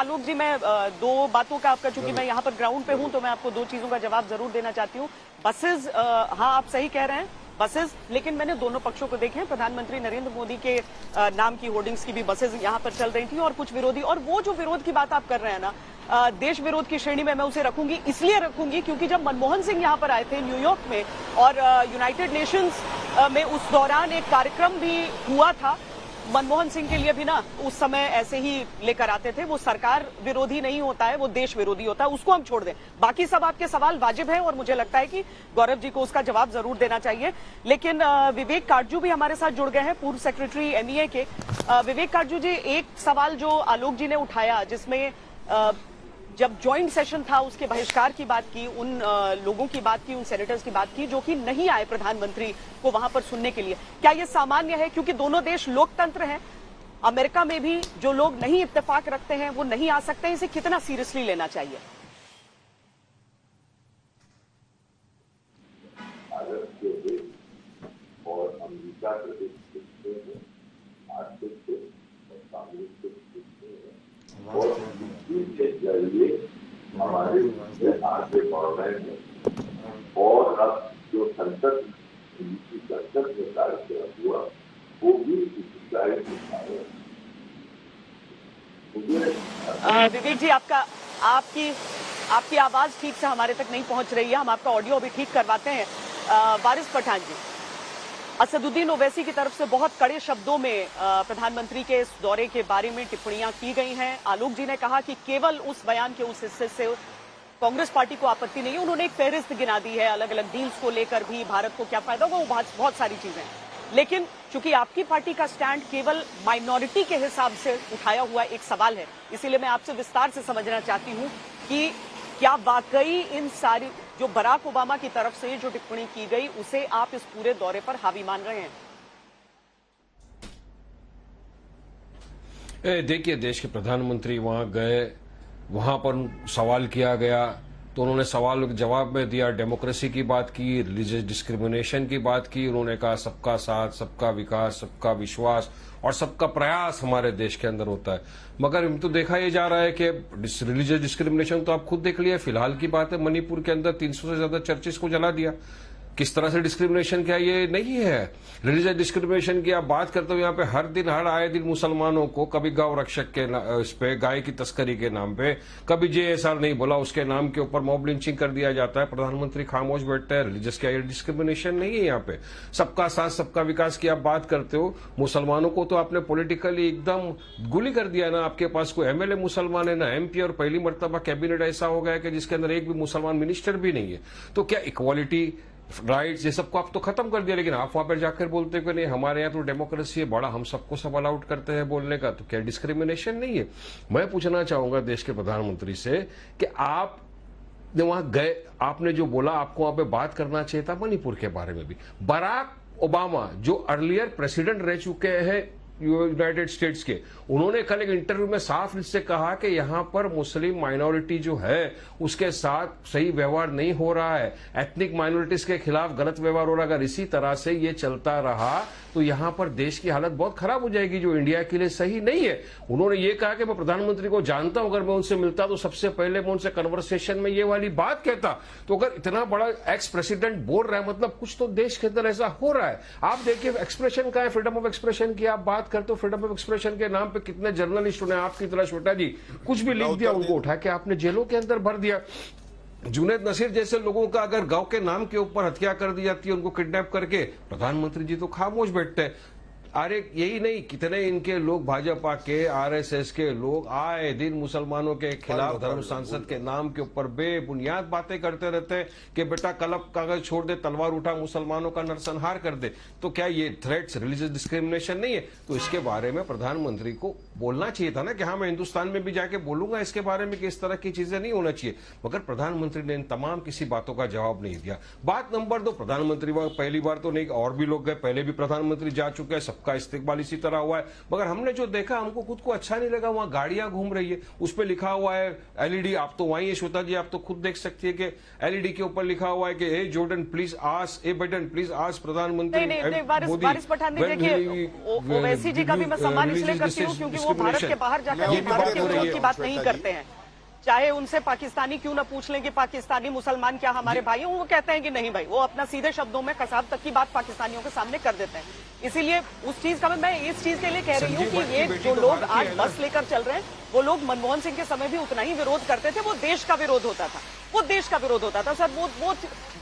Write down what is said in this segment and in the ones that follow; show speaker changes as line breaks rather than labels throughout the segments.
आलोक जी, मैं दो बातों का आपका, चूंकि मैं यहाँ पर ग्राउंड पे हूँ तो मैं आपको दो चीजों का जवाब जरूर देना चाहती हूँ। बसेस, हाँ आप सही कह रहे हैं, बसेस, लेकिन मैंने दोनों पक्षों को देखे हैं। प्रधानमंत्री नरेंद्र मोदी के नाम की होर्डिंग्स की भी बसेस यहाँ पर चल रही थी, और कुछ विरोधी, और वो जो विरोध की बात आप कर रहे हैं ना, देश विरोध की श्रेणी में मैं उसे रखूंगी, इसलिए रखूंगी क्योंकि जब मनमोहन सिंह यहाँ पर आए थे न्यूयॉर्क में, और यूनाइटेड नेशंस में उस दौरान एक कार्यक्रम भी हुआ था, मनमोहन सिंह के लिए भी ना उस समय ऐसे ही लेकर आते थे। वो सरकार विरोधी नहीं होता है, वो देश विरोधी होता है, उसको हम छोड़ दें। बाकी सब आपके सवाल वाजिब है और मुझे लगता है कि गौरव जी को उसका जवाब जरूर देना चाहिए। लेकिन विवेक काटजू भी हमारे साथ जुड़ गए हैं, पूर्व सेक्रेटरी एमईए के। विवेक काटजू जी, एक सवाल जो आलोक जी ने उठाया, जिसमें जब ज्वाइंट सेशन था उसके बहिष्कार की बात की, उन लोगों की बात की, उन सेनेटर्स की बात की जो कि नहीं आए प्रधानमंत्री को वहां पर सुनने के लिए, क्या यह सामान्य है? क्योंकि दोनों देश लोकतंत्र हैं, अमेरिका में भी जो लोग नहीं इत्तेफाक रखते हैं वो नहीं आ सकते, इसे कितना सीरियसली लेना चाहिए?
भारत के और अमेरिका के आर्थिक और सामाजिक और इसके जरिए हमारे आगे बढ़ रहे हैं। और अब जो संसद में कार्यक्रम हुआ वो भी
विवेक जी, आपकी आवाज ठीक से हमारे तक नहीं पहुंच रही है, हम आपका ऑडियो अभी ठीक करवाते हैं। वारिस पठान जी, असदुद्दीन ओवैसी की तरफ से बहुत कड़े शब्दों में प्रधानमंत्री के इस दौरे के बारे में टिप्पणियां की गई हैं। आलोक जी ने कहा कि केवल उस बयान के उस हिस्से से कांग्रेस पार्टी को आपत्ति नहीं है, उन्होंने एक फेहरिस्त गिना दी है अलग अलग डील्स को लेकर भी, भारत को क्या फायदा होगा, वो बहुत सारी चीजें। लेकिन चूंकि आपकी पार्टी का स्टैंड केवल माइनॉरिटी के हिसाब से उठाया हुआ एक सवाल है, इसीलिए मैं आपसे विस्तार से समझना चाहती हूं कि क्या वाकई इन सारी जो बराक ओबामा की तरफ से जो टिप्पणी की गई उसे आप इस पूरे दौरे पर हावी मान रहे हैं?
देखिए, देश के प्रधानमंत्री वहां गए, वहां पर सवाल किया गया तो उन्होंने सवाल जवाब में दिया, डेमोक्रेसी की बात की, रिलीजियस डिस्क्रिमिनेशन की बात की। उन्होंने कहा सबका साथ, सबका विकास, सबका विश्वास और सबका प्रयास हमारे देश के अंदर होता है। मगर तो देखा यह जा रहा है कि रिलीजियस डिस्क्रिमिनेशन तो आप खुद देख लिया, फिलहाल की बात है मणिपुर के अंदर 300 से ज्यादा चर्चेस को जला दिया। किस तरह से डिस्क्रिमिनेशन क्या ये नहीं है? रिलीजियस डिस्क्रिमिनेशन की आप बात करते हो, यहाँ पे हर आए दिन मुसलमानों को कभी गौ रक्षक के इस पे, गाय की तस्करी के नाम पे, कभी जेएसआर नहीं बोला उसके नाम के ऊपर मॉब लिंचिंग कर दिया जाता है। प्रधानमंत्री खामोश बैठते हैं। रिलीजियस क्या डिस्क्रिमिनेशन नहीं है यहाँ पे। सबका साथ सबका विकास की आप बात करते हो, मुसलमानों को तो आपने पॉलिटिकली एकदम गुली कर दिया ना। आपके पास कोई एमएलए मुसलमान है ना एमपी, और पहली मर्तबा कैबिनेट ऐसा हो गया कि जिसके अंदर एक भी मुसलमान मिनिस्टर भी नहीं है। तो क्या इक्वालिटी, राइट्स, ये सबको आप तो खत्म कर दिया, लेकिन आप वहां पर जाकर बोलते हो कि नहीं हमारे यहाँ तो डेमोक्रेसी है, बड़ा हम सबको सब अलाउड करते हैं बोलने का, तो क्या डिस्क्रिमिनेशन नहीं है? मैं पूछना चाहूंगा देश के प्रधानमंत्री से कि आप वहां गए, आपने जो बोला, आपको वहां पे बात करना चाहिए था मणिपुर के बारे में भी। बराक ओबामा जो अर्लियर प्रेसिडेंट रह चुके हैं यूनाइटेड स्टेट्स के, उन्होंने कल एक इंटरव्यू में साफ से कहा कि यहां पर मुस्लिम माइनॉरिटी जो है उसके साथ सही व्यवहार नहीं हो रहा है, एथनिक माइनॉरिटीज के खिलाफ गलत व्यवहार हो रहा है। अगर इसी तरह से ये चलता रहा तो यहां पर देश की हालत बहुत खराब हो जाएगी, जो इंडिया के लिए सही नहीं है। उन्होंने ये कहा कि मैं प्रधानमंत्री को जानता हूं, अगर मैं उनसे मिलता तो सबसे पहले मैं उनसे कन्वर्सेशन में ये वाली बात कहता। तो अगर इतना बड़ा एक्स प्रेसिडेंट बोल रहा है, मतलब कुछ तो देश के अंदर ऐसा हो रहा है। आप देखिए एक्सप्रेशन का है, फ्रीडम ऑफ एक्सप्रेशन की आप बात करते हो, फ्रीडम ऑफ एक्सप्रेशन के नाम पे कितने जर्नलिस्ट ने आपकी तरह छोटा जी कुछ भी लिख दिया, उनको उठा के आपने जेलों के अंदर भर दिया। जुनैद नसीर जैसे लोगों का अगर गांव के नाम के ऊपर हत्या कर दी जाती है, उनको किडनैप करके, प्रधानमंत्री जी तो खामोश बैठते हैं। अरे यही नहीं, कितने इनके लोग, भाजपा के, आरएसएस के लोग आए दिन मुसलमानों के खिलाफ धर्म सांसद के नाम के ऊपर बेबुनियाद बातें करते रहते हैं कि बेटा कलम कागज छोड़ दे, तलवार उठा, मुसलमानों का नरसंहार कर दे। तो क्या ये थ्रेट्स रिलीजियस डिस्क्रिमिनेशन नहीं है? तो इसके बारे में प्रधानमंत्री को बोलना चाहिए था ना कि हाँ मैं हिंदुस्तान में भी जाके बोलूंगा इसके बारे में कि इस तरह की चीजें नहीं होना चाहिए। मगर प्रधानमंत्री ने इन तमाम किसी बातों का जवाब नहीं दिया। बात नंबर 2, प्रधानमंत्री वहां पहली बार तो नहीं, और भी लोग गए, पहले भी प्रधानमंत्री जा चुके हैं, सब सबका इस्तेकबाल इसी तरह हुआ है। मगर हमने जो देखा हमको खुद को अच्छा नहीं लगा। वहां गाड़ियां घूम रही है, उस पर लिखा हुआ है एलईडी, आप तो वहीं है श्वेता जी, आप तो खुद देख सकती है कि एलईडी के ऊपर लिखा हुआ है कि a Jordan please ask, a Biden please ask प्रधानमंत्री मोदी।
बारिश पठान जी, देखिए ओवैसी जी का भी मैं सम्मान इसलिए करती हूँ क्योंकि वो भारत के बाहर जाकर भारत के विरोध की बात नहीं करते हैं। चाहे उनसे पाकिस्तानी क्यों ना पूछ लें कि पाकिस्तानी मुसलमान क्या हमारे भाई हैं, वो कहते हैं कि नहीं भाई, वो अपना सीधे शब्दों में कसाब तक की बात पाकिस्तानियों के सामने कर देते हैं। इसीलिए उस चीज का मैं इस चीज के लिए कह रही हूँ कि ये जो लोग आज बस लेकर चल रहे हैं, वो लोग मनमोहन सिंह के समय भी उतना ही विरोध करते थे। वो देश का विरोध होता था, वो देश का विरोध होता था सर। वो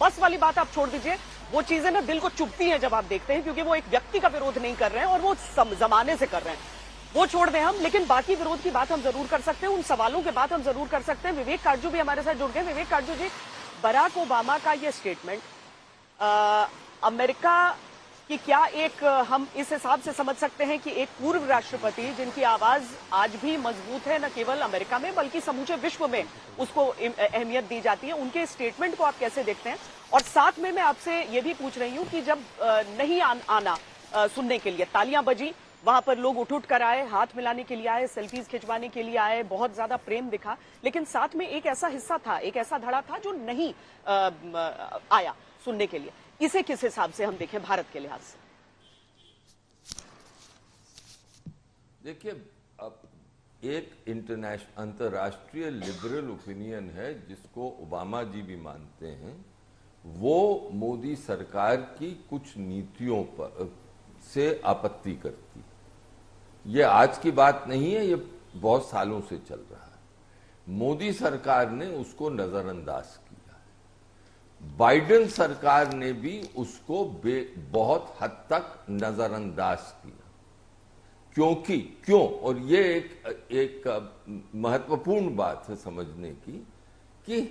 बस वाली बात आप छोड़ दीजिए, वो चीजें ना दिल को चुभती हैं जब आप देखते हैं, क्योंकि वो एक व्यक्ति का विरोध नहीं कर रहे हैं और वो जमाने से कर रहे हैं। वो छोड़ दें हम, लेकिन बाकी विरोध की बात हम जरूर कर सकते हैं, उन सवालों की बात हम जरूर कर सकते हैं। विवेक काटजू भी हमारे साथ जुड़ गए। विवेक काटजू जी, बराक ओबामा का ये स्टेटमेंट अमेरिका की क्या एक हम इस हिसाब से समझ सकते हैं कि एक पूर्व राष्ट्रपति जिनकी आवाज आज भी मजबूत है, न केवल अमेरिका में बल्कि समूचे विश्व में उसको अहमियत दी जाती है, उनके स्टेटमेंट को आप कैसे देखते हैं? और साथ में मैं आपसे ये भी पूछ रही हूं कि जब नहीं आना सुनने के लिए तालियां बजी, वहां पर लोग उठ कर आए, हाथ मिलाने के लिए आए, सेल्फीज खिंचवाने के लिए आए, बहुत ज्यादा प्रेम दिखा, लेकिन साथ में एक ऐसा हिस्सा था, एक ऐसा धड़ा था जो नहीं आया सुनने के लिए। इसे किस हिसाब से हम देखें भारत के लिहाज से?
देखिए, अब एक अंतर्राष्ट्रीय लिबरल ओपिनियन है जिसको ओबामा जी भी मानते हैं, वो मोदी सरकार की कुछ नीतियों पर से आपत्ति करती है। ये आज की बात नहीं है, ये बहुत सालों से चल रहा है। मोदी सरकार ने उसको नजरअंदाज किया है, बाइडेन सरकार ने भी उसको बहुत हद तक नजरअंदाज किया। क्यों? और ये एक महत्वपूर्ण बात है समझने की कि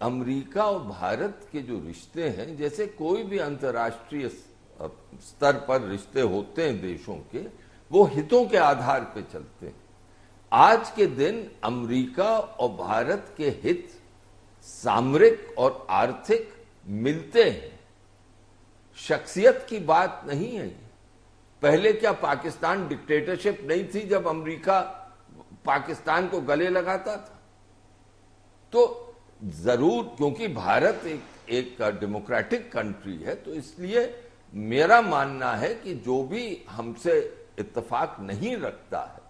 अमेरिका और भारत के जो रिश्ते हैं, जैसे कोई भी अंतर्राष्ट्रीय स्तर पर रिश्ते होते हैं देशों के, वो हितों के आधार पे चलते हैं। आज के दिन अमेरिका और भारत के हित सामरिक और आर्थिक मिलते हैं, शख्सियत की बात नहीं है। पहले क्या पाकिस्तान डिक्टेटरशिप नहीं थी जब अमेरिका पाकिस्तान को गले लगाता था? तो जरूर, क्योंकि भारत एक डेमोक्रेटिक कंट्री है, तो इसलिए मेरा मानना है कि जो भी हमसे इत्तेफाक नहीं रखता है